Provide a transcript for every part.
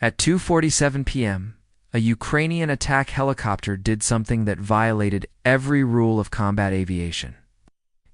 At 2:47 p.m., a Ukrainian attack helicopter did something that violated every rule of combat aviation.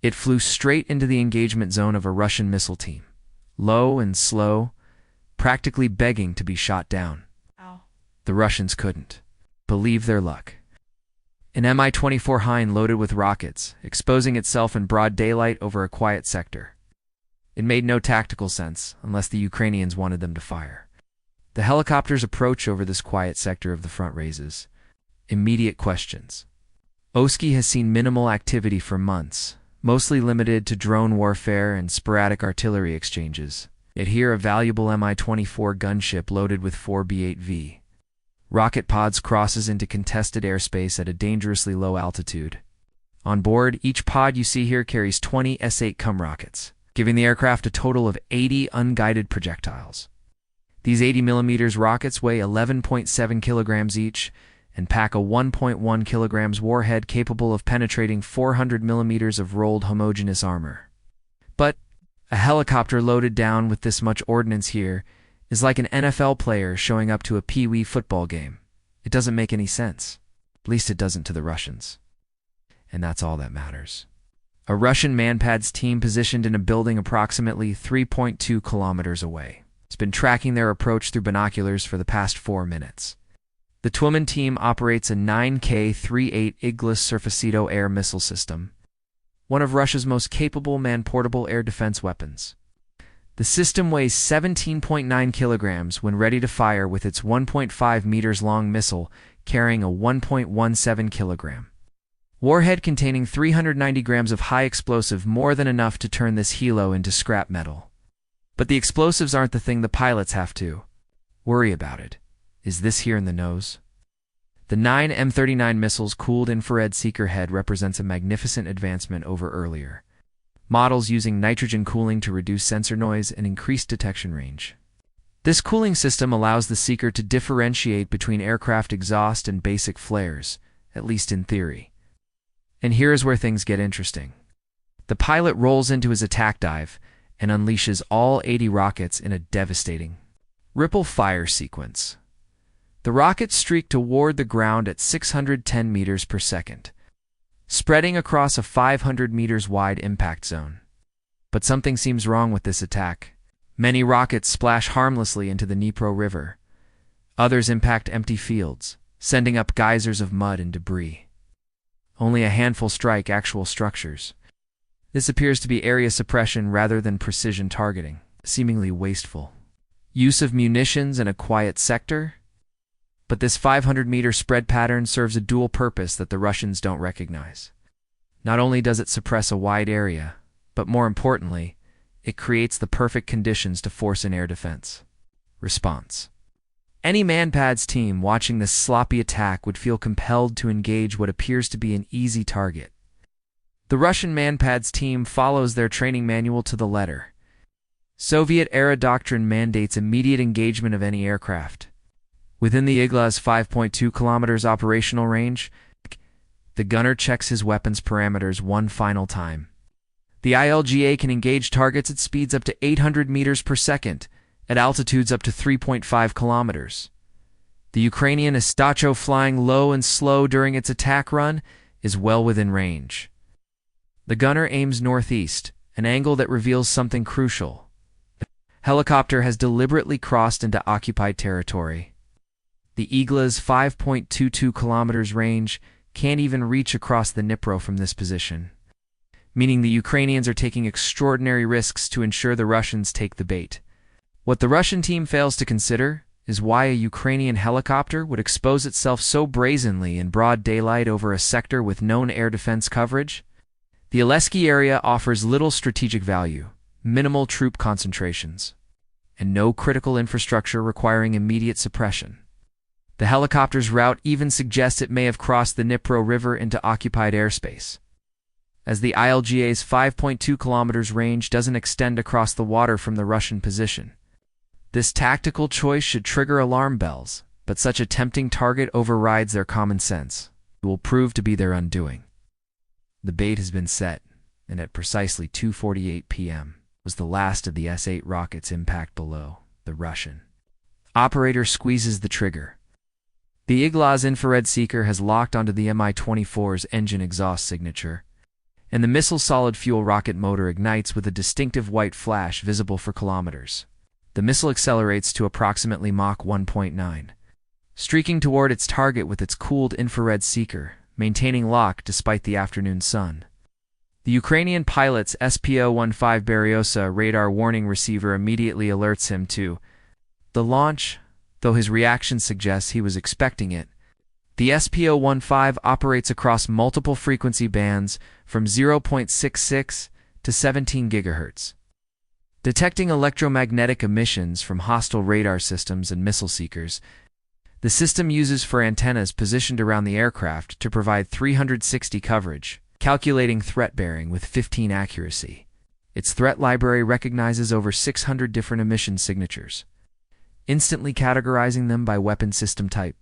It flew straight into the engagement zone of a Russian missile team, low and slow, practically begging to be shot down. Ow. The Russians couldn't believe their luck. An Mi-24 Hind loaded with rockets, exposing itself in broad daylight over a quiet sector. It made no tactical sense unless the Ukrainians wanted them to fire. The helicopter's approach over this quiet sector of the front raises immediate questions. Oski has seen minimal activity for months, mostly limited to drone warfare and sporadic artillery exchanges. Yet here a valuable Mi-24 gunship loaded with 4 B-8V rocket pods crosses into contested airspace at a dangerously low altitude. On board, each pod you see here carries 20 S-8 cum rockets, giving the aircraft a total of 80 unguided projectiles. These 80mm rockets weigh 11.7 kilograms each and pack a 1.1 kilograms warhead capable of penetrating 400mm of rolled homogeneous armor. But a helicopter loaded down with this much ordnance here is like an NFL player showing up to a pee-wee football game. It doesn't make any sense. At least it doesn't to the Russians. And that's all that matters. A Russian Manpads team positioned in a building approximately 3.2 kilometers away. It's been tracking their approach through binoculars for the past 4 minutes. The Tumen team operates a 9K-38 Iglis Surfacito air missile system, one of Russia's most capable man-portable air defense weapons. The system weighs 17.9 kilograms when ready to fire, with its 1.5 meters long missile carrying a 1.17 kilogram warhead containing 390 grams of high explosive, more than enough to turn this helo into scrap metal. But the explosives aren't the thing the pilots have to worry about. It is this here in the nose. The 9 M39 missile's cooled infrared seeker head represents a magnificent advancement over earlier models using nitrogen cooling to reduce sensor noise and increase detection range. This cooling system allows the seeker to differentiate between aircraft exhaust and basic flares, at least in theory. And here is where things get interesting. The pilot rolls into his attack dive and unleashes all 80 rockets in a devastating ripple fire sequence. The rockets streak toward the ground at 610 meters per second, spreading across a 500 meters wide impact zone. But something seems wrong with this attack. Many rockets splash harmlessly into the Dnipro River. Others impact empty fields, sending up geysers of mud and debris. Only a handful strike actual structures. This appears to be area suppression rather than precision targeting, seemingly wasteful use of munitions in a quiet sector. But this 500-meter spread pattern serves a dual purpose that the Russians don't recognize. Not only does it suppress a wide area, but more importantly, it creates the perfect conditions to force an air defense response. Any Manpads team watching this sloppy attack would feel compelled to engage what appears to be an easy target. The Russian Manpads team follows their training manual to the letter. Soviet-era doctrine mandates immediate engagement of any aircraft within the Iglis 5.2 kilometers operational range. The gunner checks his weapon's parameters one final time. The ILGA can engage targets at speeds up to 800 meters per second, at altitudes up to 3.5 kilometers. The Ukrainian Istacho, flying low and slow during its attack run, is well within range. The gunner aims northeast, an angle that reveals something crucial. The helicopter has deliberately crossed into occupied territory. The Iglis 5.22 kilometers range can't even reach across the Dnipro from this position, meaning the Ukrainians are taking extraordinary risks to ensure the Russians take the bait. What the Russian team fails to consider is why a Ukrainian helicopter would expose itself so brazenly in broad daylight over a sector with known air defense coverage. The Oleski area offers little strategic value, minimal troop concentrations, and no critical infrastructure requiring immediate suppression. The helicopter's route even suggests it may have crossed the Dnipro River into occupied airspace, as the ILGA's 5.2 kilometers range doesn't extend across the water from the Russian position. This tactical choice should trigger alarm bells, but such a tempting target overrides their common sense. It will prove to be their undoing. The bait has been set, and at precisely 2:48 p.m. was the last of the S-8 rockets impact below the Russian Operator squeezes the trigger. The Iglas infrared seeker has locked onto the Mi-24's engine exhaust signature, and the missile's solid-fuel rocket motor ignites with a distinctive white flash visible for kilometers. The missile accelerates to approximately Mach 1.9, streaking toward its target with its cooled infrared seeker, maintaining lock despite the afternoon sun. The Ukrainian pilot's SPO-15 Beriosa radar warning receiver immediately alerts him to the launch, though his reaction suggests he was expecting it. The SPO-15 operates across multiple frequency bands from 0.66 to 17 GHz. Detecting electromagnetic emissions from hostile radar systems and missile seekers, the system uses for antennas positioned around the aircraft to provide 360 coverage, calculating threat bearing with 15 accuracy. Its threat library recognizes over 600 different emission signatures, instantly categorizing them by weapon system type.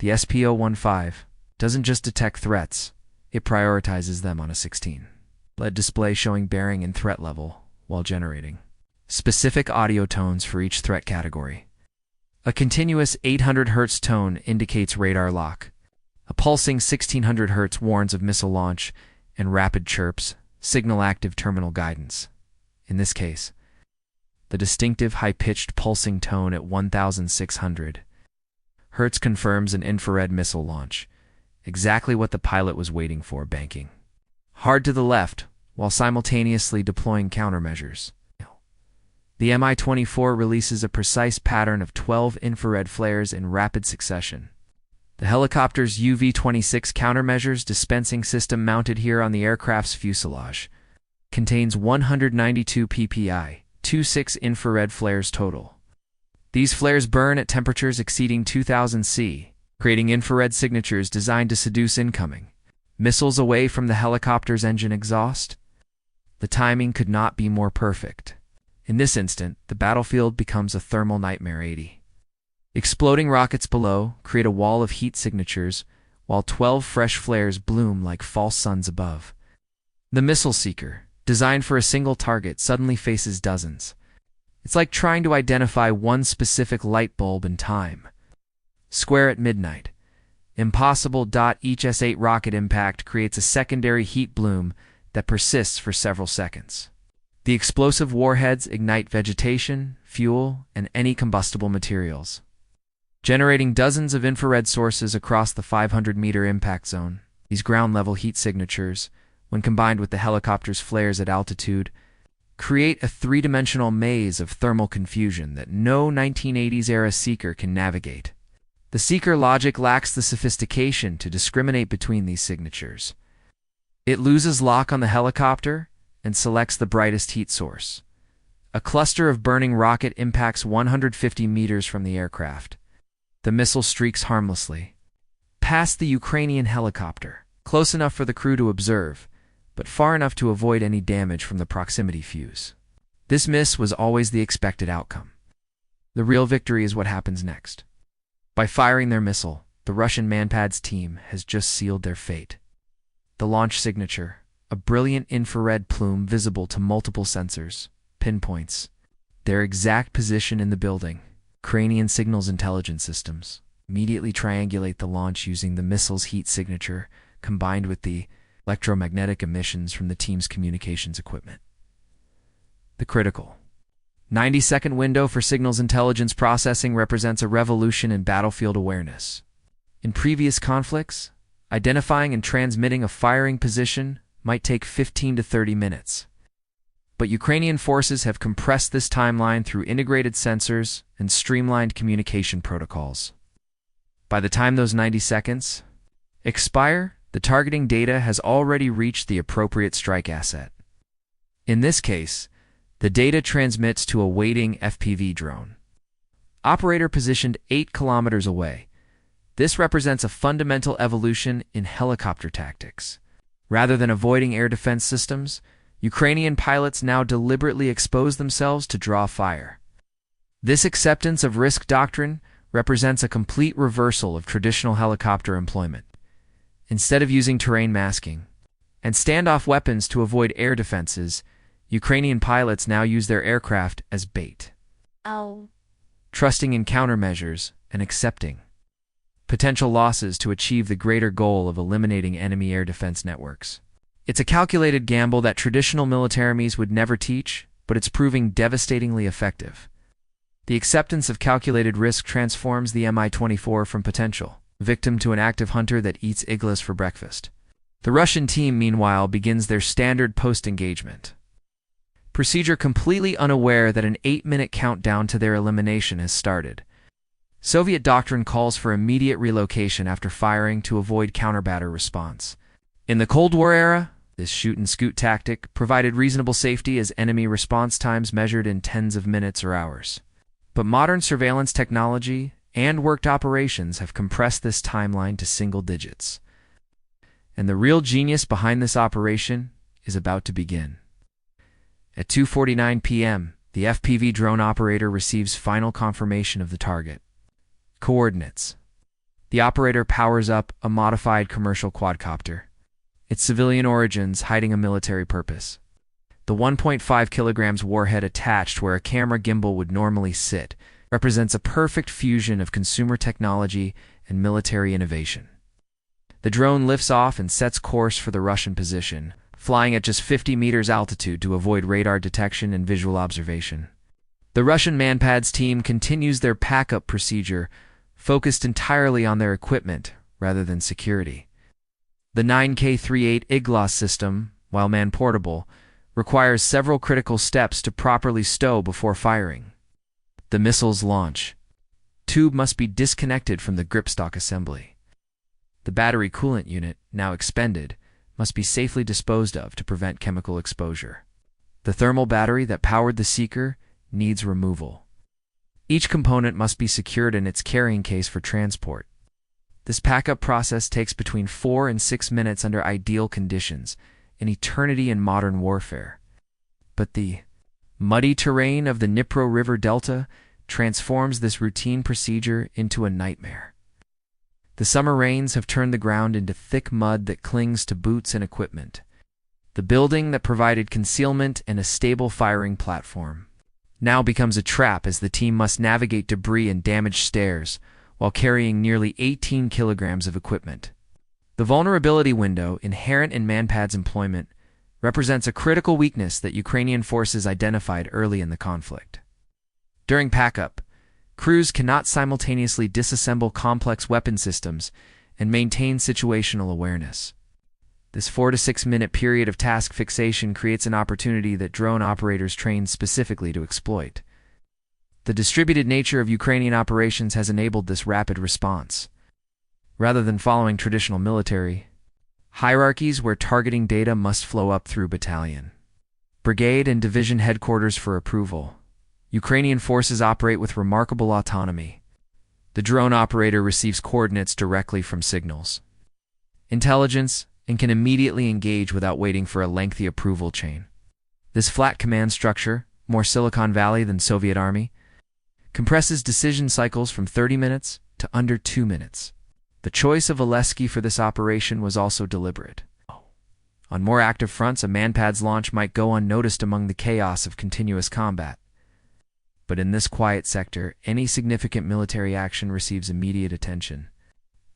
The SPO-15 doesn't just detect threats, it prioritizes them on a 16 LED display showing bearing and threat level while generating specific audio tones for each threat category. A continuous 800 Hz tone indicates radar lock. A pulsing 1600 Hz warns of missile launch, and rapid chirps signal active terminal guidance. In this case, the distinctive high-pitched pulsing tone at 1600 Hz confirms an infrared missile launch, exactly what the pilot was waiting for, banking hard to the left while simultaneously deploying countermeasures. The Mi-24 releases a precise pattern of 12 infrared flares in rapid succession. The helicopter's UV-26 countermeasures dispensing system mounted here on the aircraft's fuselage contains 192 ppi, 26 infrared flares total. These flares burn at temperatures exceeding 2000 C, creating infrared signatures designed to seduce incoming missiles away from the helicopter's engine exhaust. The timing could not be more perfect. In this instant, the battlefield becomes a thermal nightmare. 80 exploding rockets below create a wall of heat signatures, while 12 fresh flares bloom like false suns above. The missile seeker, designed for a single target, suddenly faces dozens. It's like trying to identify one specific light bulb in time. Square at midnight. Impossible. Each S-8 rocket impact creates a secondary heat bloom that persists for several seconds. The explosive warheads ignite vegetation, fuel, and any combustible materials, generating dozens of infrared sources across the 500-meter impact zone. These ground-level heat signatures, when combined with the helicopter's flares at altitude, create a three-dimensional maze of thermal confusion that no 1980s-era seeker can navigate. The seeker logic lacks the sophistication to discriminate between these signatures. It loses lock on the helicopter and selects the brightest heat source. A cluster of burning rocket impacts 150 meters from the aircraft. The missile streaks harmlessly past the Ukrainian helicopter, close enough for the crew to observe, but far enough to avoid any damage from the proximity fuse. This miss was always the expected outcome. The real victory is what happens next. By firing their missile, the Russian Manpads team has just sealed their fate. The launch signature, a brilliant infrared plume visible to multiple sensors, pinpoints their exact position in the building. Ukrainian signals intelligence systems immediately triangulate the launch using the missile's heat signature combined with the electromagnetic emissions from the team's communications equipment. The critical 90-second window for signals intelligence processing represents a revolution in battlefield awareness. In previous conflicts, identifying and transmitting a firing position might take 15 to 30 minutes. But Ukrainian forces have compressed this timeline through integrated sensors and streamlined communication protocols. By the time those 90 seconds expire, the targeting data has already reached the appropriate strike asset. In this case, the data transmits to a waiting FPV drone. Operator positioned 8 kilometers away. This represents a fundamental evolution in helicopter tactics. Rather than avoiding air defense systems, Ukrainian pilots now deliberately expose themselves to draw fire. This acceptance of risk doctrine represents a complete reversal of traditional helicopter employment. Instead of using terrain masking and standoff weapons to avoid air defenses, Ukrainian pilots now use their aircraft as bait. trusting in countermeasures and accepting potential losses to achieve the greater goal of eliminating enemy air defense networks. It's a calculated gamble that traditional militaries would never teach, but it's proving devastatingly effective. The acceptance of calculated risk transforms the Mi-24 from potential victim to an active hunter that eats iglas for breakfast. The Russian team, meanwhile, begins their standard post-engagement procedure, completely unaware that an 8-minute countdown to their elimination has started. Soviet doctrine calls for immediate relocation after firing to avoid counter-batter response. In the Cold War era, this shoot-and-scoot tactic provided reasonable safety as enemy response times measured in tens of minutes or hours. But modern surveillance technology and worked operations have compressed this timeline to single digits. And the real genius behind this operation is about to begin. At 2:49 p.m., the FPV drone operator receives final confirmation of the target. Coordinates. The operator powers up a modified commercial quadcopter, its civilian origins hiding a military purpose. The 1.5 kilograms warhead attached where a camera gimbal would normally sit represents a perfect fusion of consumer technology and military innovation. The drone lifts off and sets course for the Russian position, flying at just 50 meters altitude to avoid radar detection and visual observation. The Russian Manpads team continues their pack-up procedure, focused entirely on their equipment rather than security. The 9K38 Iglas system, while man-portable, requires several critical steps to properly stow before firing. The missile's launch tube must be disconnected from the gripstock assembly. The battery coolant unit, now expended, must be safely disposed of to prevent chemical exposure. The thermal battery that powered the Seeker needs removal. Each component must be secured in its carrying case for transport. This pack-up process takes between 4 and 6 minutes under ideal conditions, an eternity in modern warfare. But the muddy terrain of the Dnipro River Delta transforms this routine procedure into a nightmare. The summer rains have turned the ground into thick mud that clings to boots and equipment. The building that provided concealment and a stable firing platform now becomes a trap as the team must navigate debris and damaged stairs while carrying nearly 18 kilograms of equipment. The vulnerability window inherent in Manpad's employment represents a critical weakness that Ukrainian forces identified early in the conflict. During pack-up, crews cannot simultaneously disassemble complex weapon systems and maintain situational awareness. This 4 to 6 minute period of task fixation creates an opportunity that drone operators trained specifically to exploit. The distributed nature of Ukrainian operations has enabled this rapid response. Rather than following traditional military hierarchies where targeting data must flow up through battalion, brigade, and division headquarters for approval, Ukrainian forces operate with remarkable autonomy. The drone operator receives coordinates directly from signals intelligence and can immediately engage without waiting for a lengthy approval chain. This flat command structure, more Silicon Valley than Soviet Army, compresses decision cycles from 30 minutes to under 2 minutes. The choice of Oleski for this operation was also deliberate. On more active fronts, a Manpad's launch might go unnoticed among the chaos of continuous combat. But in this quiet sector, any significant military action receives immediate attention.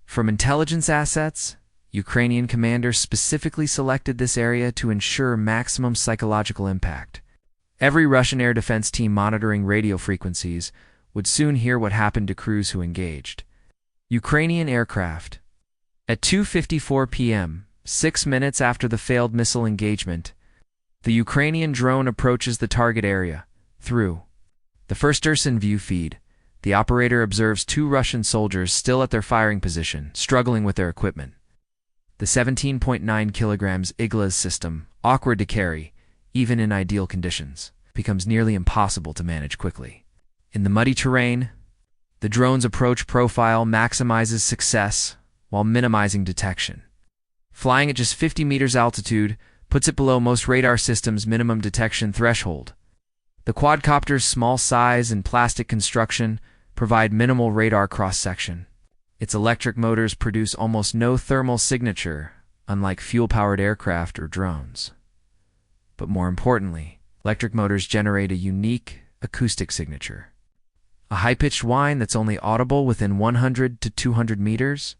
From intelligence assets, Ukrainian commanders specifically selected this area to ensure maximum psychological impact. Every Russian air defense team monitoring radio frequencies would soon hear what happened to crews who engaged. Ukrainian aircraft. At 2:54 p.m., 6 minutes after the failed missile engagement, the Ukrainian drone approaches the target area. Through the first-person view feed, the operator observes 2 Russian soldiers still at their firing position, struggling with their equipment. The 17.9 kilograms Iglas system, awkward to carry, even in ideal conditions, becomes nearly impossible to manage quickly. In the muddy terrain, the drone's approach profile maximizes success while minimizing detection. Flying at just 50 meters altitude puts it below most radar systems' minimum detection threshold. The quadcopter's small size and plastic construction provide minimal radar cross-section. Its electric motors produce almost no thermal signature, unlike fuel-powered aircraft or drones. But more importantly, electric motors generate a unique acoustic signature. a high-pitched whine that's only audible within 100 to 200 meters.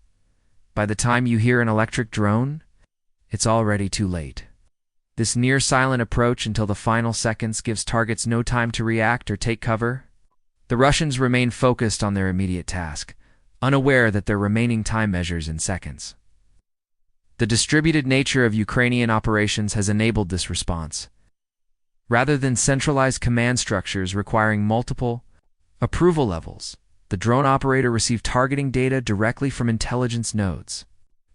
By the time you hear an electric drone, it's already too late. This near-silent approach until the final seconds gives targets no time to react or take cover. The Russians remain focused on their immediate task, unaware that their remaining time measures in seconds. The distributed nature of Ukrainian operations has enabled this response. Rather than centralized command structures requiring multiple approval levels, the drone operator received targeting data directly from intelligence nodes.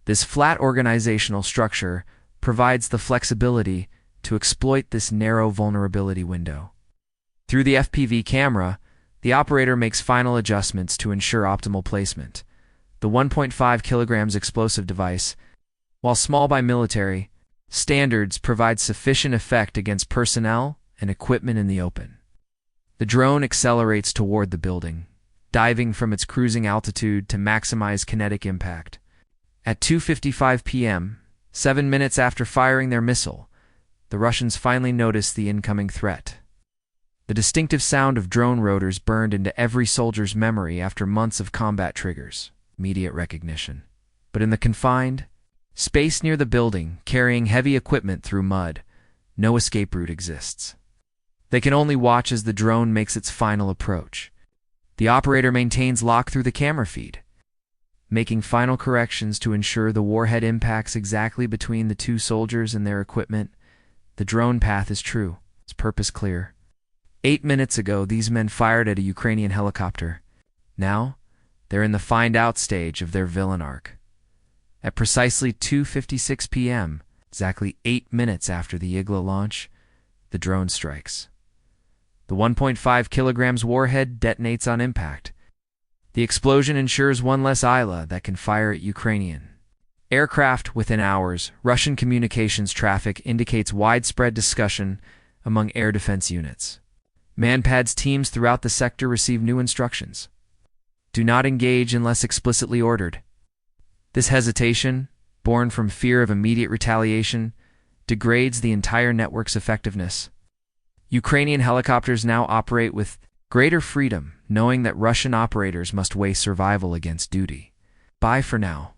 This flat organizational structure provides the flexibility to exploit this narrow vulnerability window. Through the FPV camera, the operator makes final adjustments to ensure optimal placement. The 1.5 kilograms explosive device, while small by military standards, provides sufficient effect against personnel and equipment in the open. The drone accelerates toward the building, diving from its cruising altitude to maximize kinetic impact. At 2:55 p.m., 7 minutes after firing their missile, the Russians finally noticed the incoming threat. The distinctive sound of drone rotors burned into every soldier's memory after months of combat triggers immediate recognition. But in the confined space near the building, carrying heavy equipment through mud, no escape route exists. They can only watch as the drone makes its final approach. The operator maintains lock through the camera feed, making final corrections to ensure the warhead impacts exactly between the two soldiers and their equipment. The drone path is true, its purpose clear. 8 minutes ago, these men fired at a Ukrainian helicopter. Now, they're in the find-out stage of their villain arc. At precisely 2:56 p.m., exactly 8 minutes after the Igla launch, the drone strikes. The 1.5 kilograms warhead detonates on impact. The explosion ensures one less Isla that can fire at Ukrainian aircraft within hours. Russian communications traffic indicates widespread discussion among air defense units. Manpad's teams throughout the sector receive new instructions. Do not engage unless explicitly ordered. This hesitation, born from fear of immediate retaliation, degrades the entire network's effectiveness. Ukrainian helicopters now operate with greater freedom, knowing that Russian operators must weigh survival against duty. Bye for now.